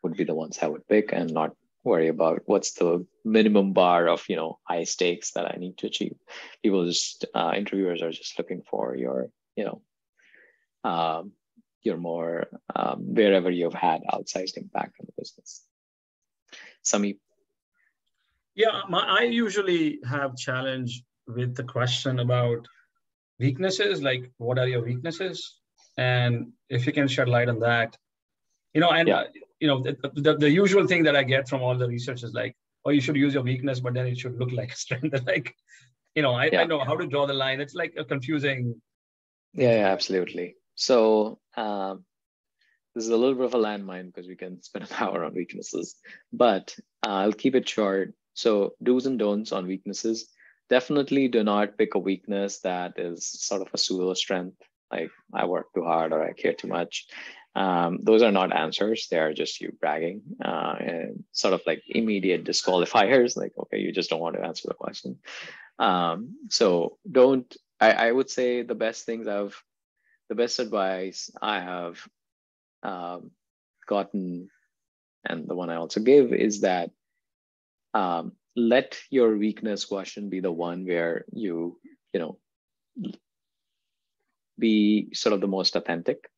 would be the ones I would pick, and not worry about what's the minimum bar of, high stakes that I need to achieve. People just, interviewers are just looking for your, your more, wherever you've had outsized impact on the business. Sameep. Yeah, I usually have challenge with the question about weaknesses, like what are your weaknesses? And if you can shed light on that, the usual thing that I get from all the research is like, oh, you should use your weakness, but then it should look like a strength. Like, I know how to draw the line. It's like a confusing. Yeah, absolutely. So this is a little bit of a landmine because we can spend an hour on weaknesses, but I'll keep it short. So do's and don'ts on weaknesses. Definitely do not pick a weakness that is sort of a pseudo strength, like I work too hard or I care too much. Those are not answers. They are just you bragging and sort of like immediate disqualifiers. Like, okay, you just don't want to answer the question. So don't, I would say the best advice I have gotten, and the one I also give, is that let your weakness question be the one where you be sort of the most authentic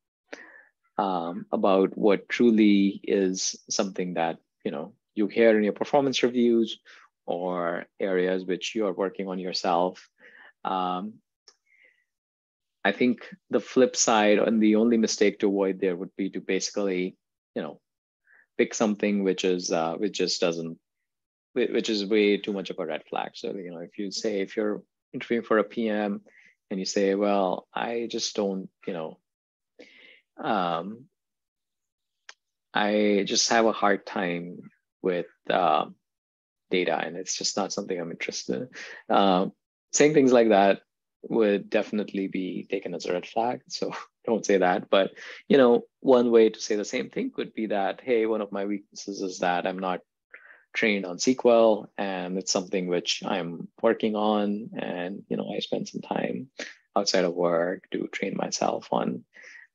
about what truly is something that you hear in your performance reviews or areas which you are working on yourself. I think the flip side and the only mistake to avoid there would be to basically pick something which is which is way too much of a red flag. So if you're interviewing for a PM and you say, well, I just don't, I just have a hard time with data, and it's just not something I'm interested in. Saying things like that would definitely be taken as a red flag. So don't say that. But, one way to say the same thing could be that, hey, one of my weaknesses is that I'm not trained on SQL, and it's something which I'm working on. And, I spend some time outside of work to train myself on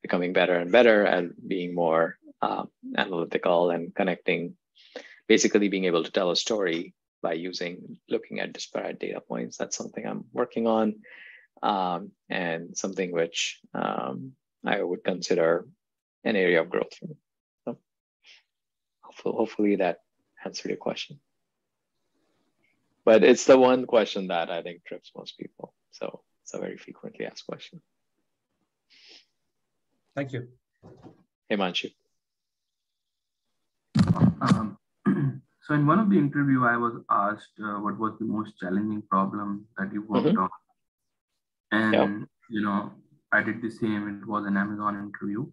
becoming better and better at being more analytical and connecting, basically being able to tell a story by looking at disparate data points. That's something I'm working on, and something which I would consider an area of growth for me. So hopefully that answered your question. But it's the one question that I think trips most people. So it's a very frequently asked question. Thank you. Hey, Manchu. So in one of the interview, I was asked what was the most challenging problem that you worked on. And, I did the same. It was an Amazon interview.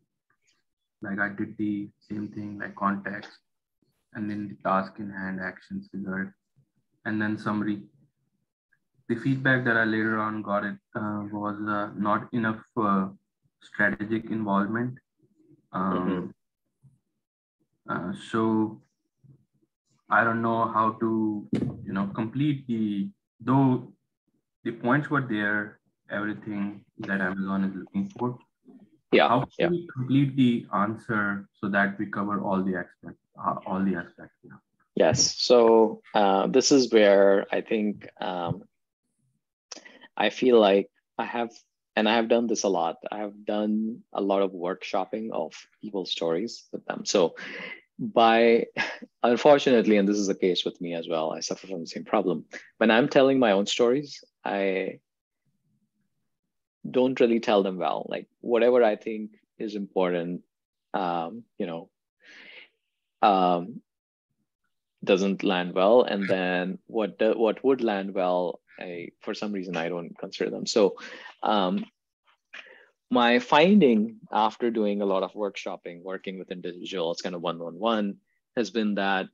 Like I did the same thing, like context, and then the task in hand, actions, result, and then summary. The feedback that I later on got it was not enough strategic involvement. So I don't know how to, complete though the points were there, everything that Amazon is looking for. Yeah. How can we complete the answer so that we cover all the aspects? Yes. So this is where I think I feel like I have done this a lot. I have done a lot of workshopping of people's stories with them. So unfortunately, and this is the case with me as well, I suffer from the same problem. When I'm telling my own stories, I don't really tell them well. Like whatever I think is important, doesn't land well, and then what would land well, for some reason I don't consider them. So my finding after doing a lot of workshopping, working with individuals, kind of one-on-one, has been that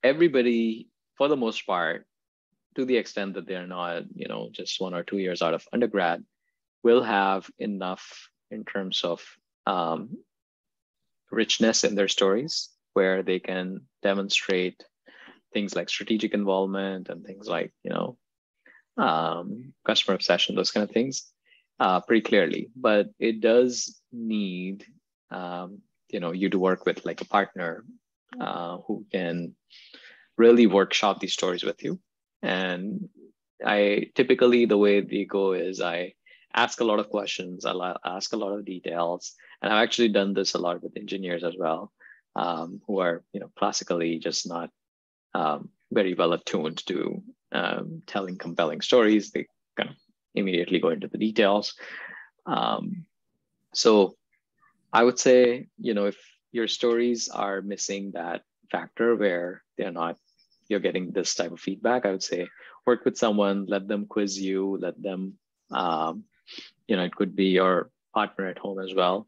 everybody, for the most part, to the extent that they're not, just 1 or 2 years out of undergrad, will have enough in terms of richness in their stories, where they can demonstrate things like strategic involvement and things like, customer obsession, those kind of things, pretty clearly. But it does need, you to work with like a partner who can really workshop these stories with you. And typically the way they go is I ask a lot of questions, I ask a lot of details, and I've actually done this a lot with engineers as well, who are, classically just not very well attuned to telling compelling stories. They kind of immediately go into the details. So I would say, if your stories are missing that factor where you're getting this type of feedback, I would say work with someone, let them quiz you, let them, it could be your partner at home as well.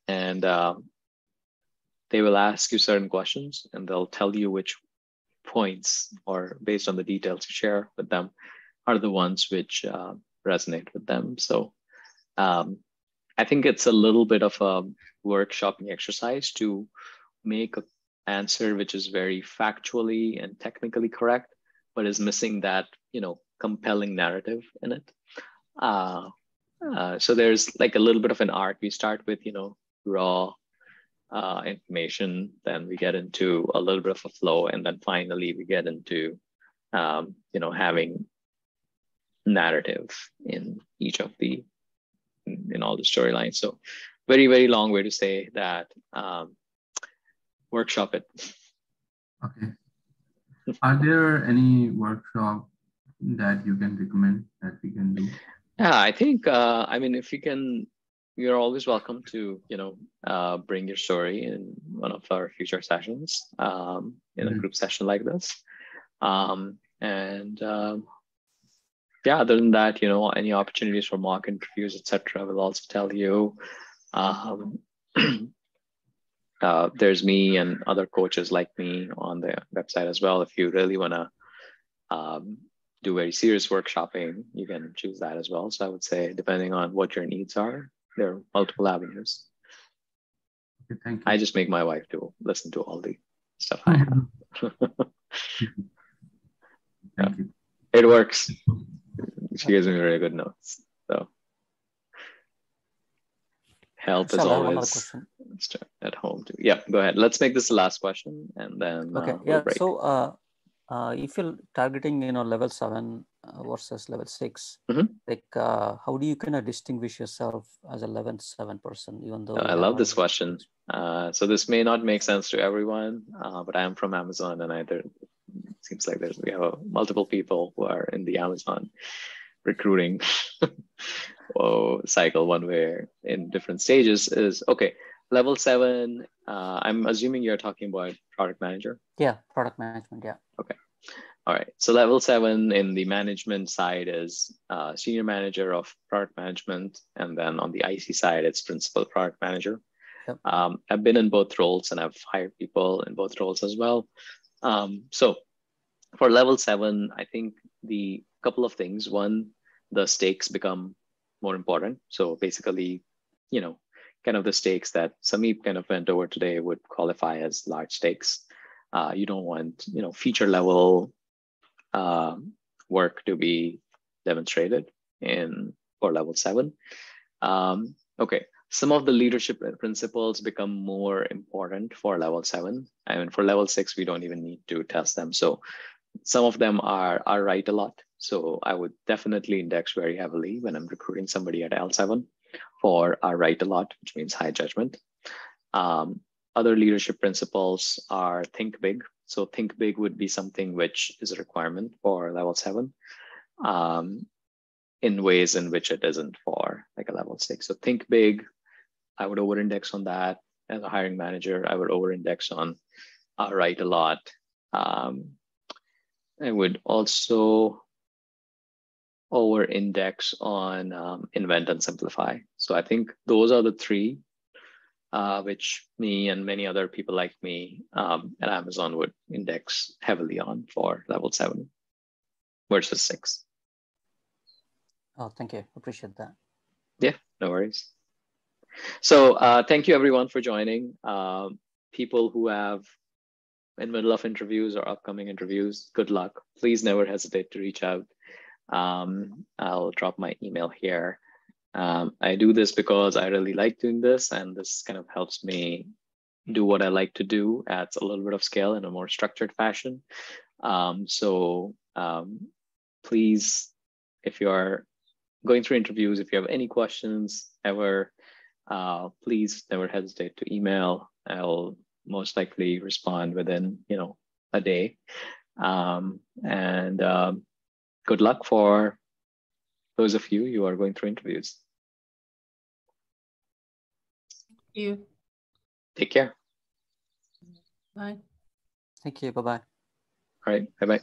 And they will ask you certain questions and they'll tell you which points, or based on the details you share with them, are the ones which resonate with them. So I think it's a little bit of a workshopping exercise to make an answer which is very factually and technically correct, but is missing that, compelling narrative in it. So there's like a little bit of an art. We start with, raw information, then we get into a little bit of a flow, and then finally we get into, having narrative in each of in all the storylines. So very, very long way to say that workshop it. Okay. Are there any workshops that you can recommend that we can do? Yeah, I think, if you can, you're always welcome to, bring your story in one of our future sessions, in a group session like this. Yeah, other than that, any opportunities for mock interviews, etc., we'll also tell you. There's me and other coaches like me on the website as well. If you really want to do very serious workshopping, you can choose that as well. So I would say, depending on what your needs are, there are multiple avenues. Okay, thank you. I just make my wife to listen to all the stuff I have. Thank you. It works. She gives me very good notes. So help is always at home too. Yeah, go ahead. Let's make this the last question, and then we'll break. So if you're targeting, level 7 versus level 6, like how do you kind of distinguish yourself as a level 7 person, even though I love this question. So this may not make sense to everyone, but I am from Amazon, and it seems like we have multiple people who are in the Amazon recruiting cycle one way in different stages is, okay, level 7, I'm assuming you're talking about product manager. Yeah, product management, yeah. Okay. All right. So level 7 in the management side is senior manager of product management. And then on the IC side, it's principal product manager. Yep. I've been in both roles and I've hired people in both roles as well. So for level 7, I think the couple of things. One, the stakes become more important. So basically, you know, kind of the stakes that Sameep kind of went over today would qualify as large stakes. You don't want, you know, feature level work to be demonstrated for level 7. Okay, some of the leadership principles become more important for level 7. I mean, for level 6, we don't even need to test them. So some of them are right a lot. So I would definitely index very heavily when I'm recruiting somebody at L7 for right a lot, which means high judgment. Other leadership principles are think big. So think big would be something which is a requirement for level 7 in ways in which it isn't for like a level 6. So think big, I would over-index on that. As a hiring manager, I would over-index on write a lot. I would also over-index on invent and simplify. So I think those are the 3 which me and many other people like me at Amazon would index heavily on for level 7 versus 6. Oh, thank you. Appreciate that. Yeah, no worries. So thank you everyone for joining. People who have in middle of interviews or upcoming interviews, good luck. Please never hesitate to reach out. I'll drop my email here. I do this because I really like doing this, and this kind of helps me do what I like to do, adds a little bit of scale in a more structured fashion. Please, if you're going through interviews, if you have any questions ever, please never hesitate to email. I'll most likely respond within, you know, a day. Good luck for those of you who are going through interviews. Thank you. Take care. Bye. Thank you. Bye-bye. All right. Bye-bye.